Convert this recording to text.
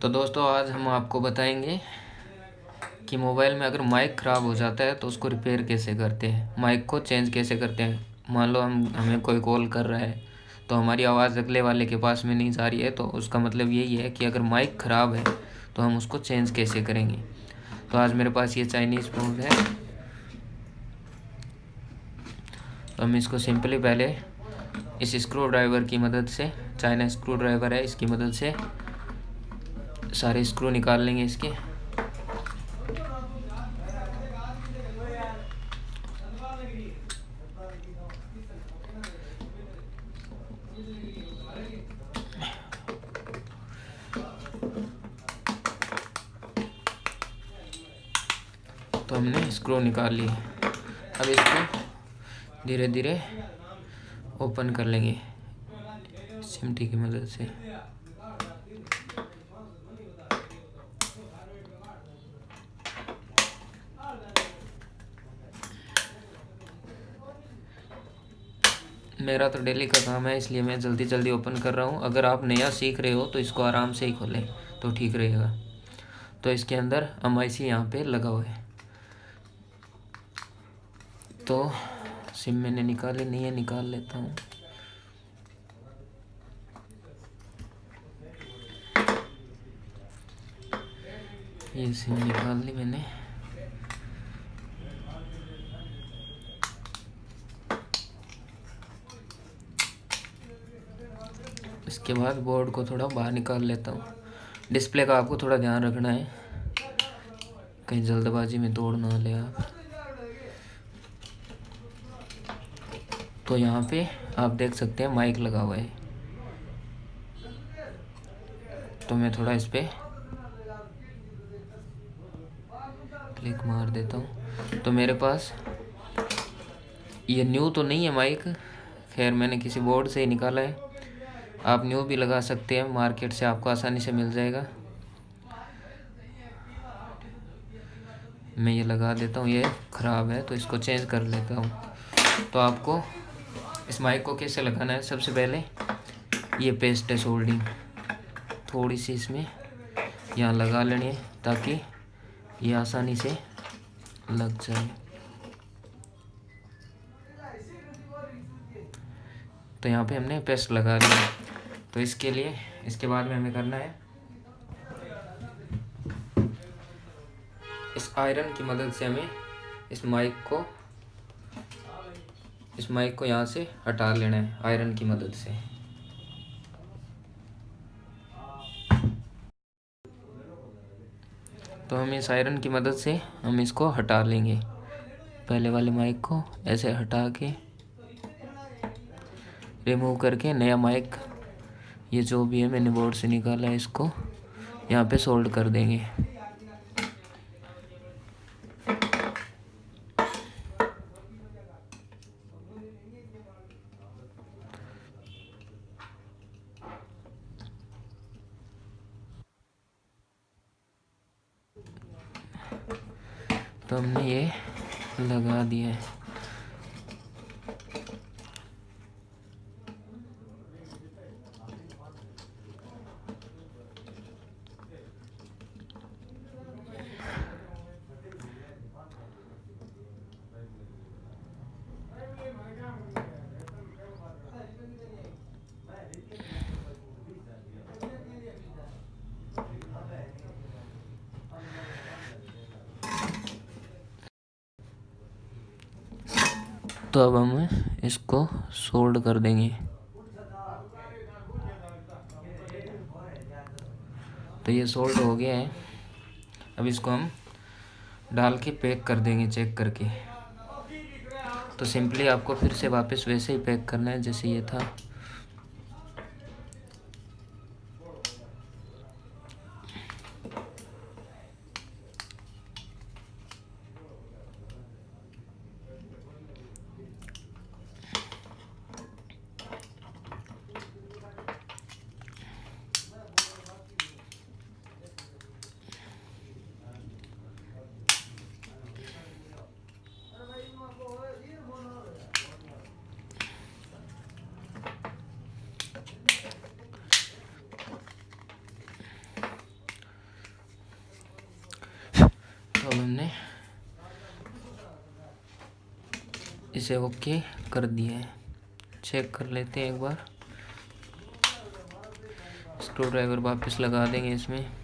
तो दोस्तों आज हम आपको बताएंगे कि मोबाइल में अगर माइक ख़राब हो जाता है तो उसको रिपेयर कैसे करते हैं, माइक को चेंज कैसे करते हैं। मान लो हमें कोई कॉल कर रहा है तो हमारी आवाज़ अगले वाले के पास में नहीं जा रही है, तो उसका मतलब यही है कि अगर माइक ख़राब है तो हम उसको चेंज कैसे करेंगे। तो आज मेरे पास ये चाइनीज़ फोन है, तो हम इसको सिंपली पहले इस स्क्रू ड्राइवर की मदद से, चाइना स्क्रू ड्राइवर है, इसकी मदद से सारे स्क्रू निकाल लेंगे इसके। तो हमने स्क्रू निकाल ली। अब इसको धीरे धीरे ओपन कर लेंगे चिमटी की मदद से। मेरा तो डेली का काम है, इसलिए मैं जल्दी जल्दी ओपन कर रहा हूँ। अगर आप नया सीख रहे हो तो इसको आराम से ही खोलें तो ठीक रहेगा। तो इसके अंदर MIC यहाँ पे लगा हुआ है। तो सिम मैंने निकाली नहीं है, निकाल लेता हूँ। ये सिम निकाल ली मैंने। इसके बाद बोर्ड को थोड़ा बाहर निकाल लेता हूँ। डिस्प्ले का आपको थोड़ा ध्यान रखना है, कहीं जल्दबाजी में तोड़ ना ले आप। तो यहाँ पे आप देख सकते हैं माइक लगा हुआ है, तो मैं थोड़ा इस पर क्लिक मार देता हूँ। तो मेरे पास ये न्यू तो नहीं है माइक, खैर मैंने किसी बोर्ड से ही निकाला है। आप न्यू भी लगा सकते हैं, मार्केट से आपको आसानी से मिल जाएगा। मैं ये लगा देता हूँ, ये ख़राब है तो इसको चेंज कर लेता हूँ। तो आपको इस माइक को कैसे लगाना है, सबसे पहले ये पेस्ट है सोल्डिंग, थोड़ी सी इसमें यहाँ लगा लेनी है ताकि ये आसानी से लग जाए। तो यहाँ पे हमने पेस्ट लगा लिया। तो इसके लिए इसके बाद में हमें करना है, इस आयरन की मदद से हमें इस माइक को यहाँ से हटा लेना है आयरन की मदद से। तो हम इस आयरन की मदद से हम इसको हटा लेंगे। पहले वाले माइक को ऐसे हटा के रिमूव करके नया माइक, ये जो भी है मैंने बोर्ड से निकाला है, इसको यहाँ पे सोल्ड कर देंगे। तो हमने ये लगा दिया है। तो अब हम इसको सोल्ड कर देंगे। तो ये सोल्ड हो गया है। अब इसको हम डाल के पैक कर देंगे चेक करके। तो सिंपली आपको फिर से वापस वैसे ही पैक करना है जैसे ये था। तो अब हमने इसे ओके कर दिया है। चेक कर लेते हैं एक बार। स्क्रू ड्राइवर वापस लगा देंगे इसमें।